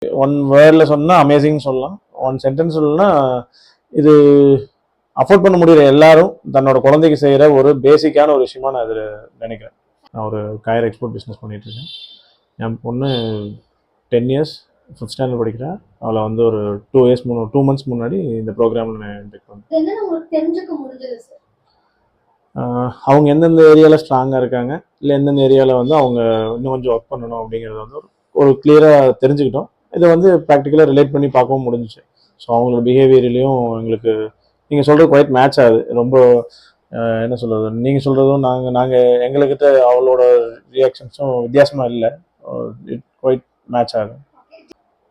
One வேர்டில் சொன்னால் amazing சொல்லலாம். ஒன் சென்டென்ஸ் சொல்லணும்னா இது அஃபோர்ட் பண்ண முடிகிற எல்லாரும் தன்னோட குழந்தைக்கு செய்கிற ஒரு பேசிக்கான ஒரு விஷயமா நான் இதில் நினைக்கிறேன். நான் ஒரு கயர் எக்ஸ்போர்ட் பிஸ்னஸ் பண்ணிகிட்ருக்கேன். என் பொண்ணு 10 இயர்ஸ் 5th ஸ்டாண்டர்ட் படிக்கிறேன். அவளை வந்து ஒரு 2 மந்த்ஸ் முன்னாடி இந்த ப்ரோக்ராமில் நான் இன்டெக்ட் பண்ணேன். அவங்க எந்தெந்த ஏரியாவில் ஸ்ட்ராங்காக இருக்காங்க, இல்லை எந்தெந்த ஏரியாவில் வந்து அவங்க இன்னும் கொஞ்சம் ஒர்க் பண்ணணும் அப்படிங்கிறத வந்து ஒரு கிளியராக தெரிஞ்சுக்கிட்டோம். இதை வந்து ப்ராக்டிக்கலாக ரிலேட் பண்ணி பார்க்கவும் முடிஞ்சிச்சு. ஸோ அவங்களோட பிஹேவியர்லேயும் எங்களுக்கு நீங்கள் சொல்கிறது குவைட் மேட்ச் ஆகுது. ரொம்ப என்ன சொல்கிறது, நீங்கள் சொல்கிறதும் நாங்கள் எங்கள்கிட்ட அவளோட ரியாக்ஷன்ஸும் வித்தியாசமாக இல்லை. இட் குவைட் மேட்ச் ஆகுது.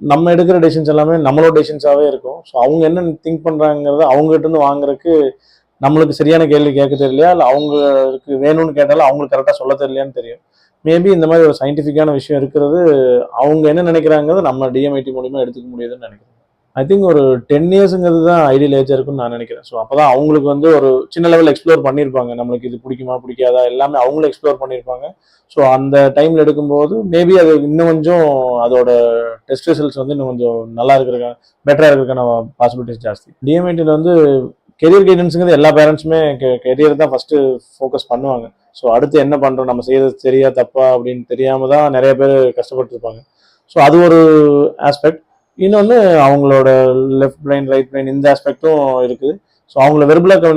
நம்ம எடுக்கிற டெசிஷன்ஸ் எல்லாமே நம்மளோட டெசிஷன்ஸாகவே இருக்கும். ஸோ அவங்க என்ன திங்க் பண்ணுறாங்கிறத அவங்ககிட்ட வாங்குறதுக்கு நம்மளுக்கு சரியான கேள்வி கேட்க தெரியலையா, இல்லை அவங்களுக்கு வேணும்னு கேட்டாலும் அவங்களுக்கு கரெக்டாக சொல்ல தெரியலையான்னு தெரியும். மேபி இந்த மாதிரி ஒரு சயின்டிஃபிக்கான விஷயம் இருக்கிறது அவங்க என்ன நினைக்கிறாங்கிறது நம்ம டிஎம்ஐடி மூலிமா எடுத்துக்க முடியுதுன்னு நினைக்கிறேன். ஐ திங்க் ஒரு 10 இயர்ஸுங்கிறது தான் ஐடியல் ஏஜ் இருக்குன்னு நான் நினைக்கிறேன். ஸோ அப்போ தான் அவங்களுக்கு வந்து ஒரு சின்ன லெவலில் எக்ஸ்ப்ளோர் பண்ணியிருப்பாங்க. நம்மளுக்கு இது பிடிக்குமா பிடிக்காதா எல்லாமே அவங்களும் எக்ஸ்ப்ளோர் பண்ணியிருப்பாங்க. ஸோ அந்த டைமில் எடுக்கும்போது மேபி அது இன்னும் கொஞ்சம் அதோட டெஸ்ட் ரிசல்ட்ஸ் வந்து இன்னும் கொஞ்சம் நல்லா இருக்கிறதுக்கான பெட்டராக இருக்கிறதுக்கான பாசிபிலிட்டிஸ் ஜாஸ்தி. டிஎம்ஐடியில் வந்து கெரியர் கைடன்ஸுங்கிறது எல்லா பேரண்ட்ஸுமே கெரியர் தான் ஃபஸ்ட்டு ஃபோக்கஸ் பண்ணுவாங்க. ஸோ அடுத்து என்ன பண்ணுறோம், நம்ம செய்யறது சரியா தப்பா அப்படின்னு தெரியாமல் தான் நிறைய பேர் கஷ்டப்பட்டுருப்பாங்க. ஸோ அது ஒரு ஆஸ்பெக்ட். இன்னொன்று அவங்களோட லெஃப்ட் பிரைன் ரைட் பிரைன் இந்த ஆஸ்பெக்டும் இருக்குது. ஸோ அவங்கள வெர்பலாக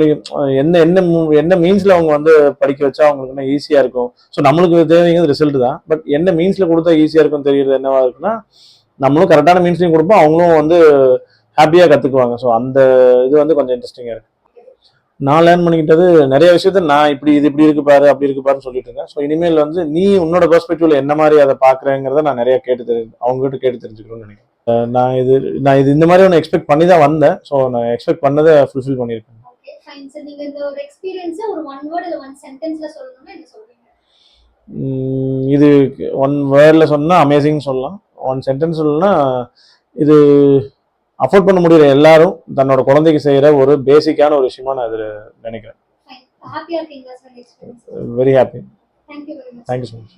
என்ன என்ன என்ன மீன்ஸில் அவங்க வந்து படிக்க வச்சா அவங்களுக்கு என்ன ஈஸியாக இருக்கும். ஸோ நம்மளுக்கு தேவைங்கிறது ரிசல்ட் தான். பட் என்ன மீன்ஸில் கொடுத்தா ஈஸியாக இருக்கும்னு தெரியுறது என்னவா இருக்குன்னா, நம்மளும் கரெக்டான மீன்ஸ்லையும் கொடுப்போம், அவங்களும் வந்து ஹாப்பியாக கற்றுக்குவாங்க. ஸோ அந்த இது வந்து கொஞ்சம் இன்ட்ரெஸ்டிங்காக இருக்குது. நான் லேர்ன் பண்ணிக்கிட்டது நிறைய விஷயத்த நான் இது இப்படி இருக்கு பாரு அப்படி இருக்கு பாருன்னு சொல்லிட்டு இருக்கேன். ஸோ இனிமேல் வந்து நீ உன்னோட பெர்ஸ்பெக்டிவ்ல என்ன மாதிரி அதை பார்க்குறேங்கிறத நான் நிறைய அவங்ககிட்ட கேட்டு தெரிஞ்சுக்கணும்னு நினைக்கிறேன். நான் இது இந்த மாதிரி ஒன்று எக்ஸ்பெக்ட் பண்ணி தான் வந்தேன். ஸோ நான் எக்ஸ்பெக்ட் பண்ணதை ஃபுல்ஃபில் பண்ணியிருக்கேன். இது ஒன் வேர்டில் சொன்னால் அமேசிங் சொல்லலாம். ஒன் சென்டென்ஸ் சொல்லணும்னா இது அஃபோர்ட் பண்ண முடிகிற எல்லாரும் தன்னோட குழந்தைக்கு செய்கிற ஒரு பேசிக்கான ஒரு விஷயமா நான் இதில் நினைக்கிறேன். Very happy. Thank you so much.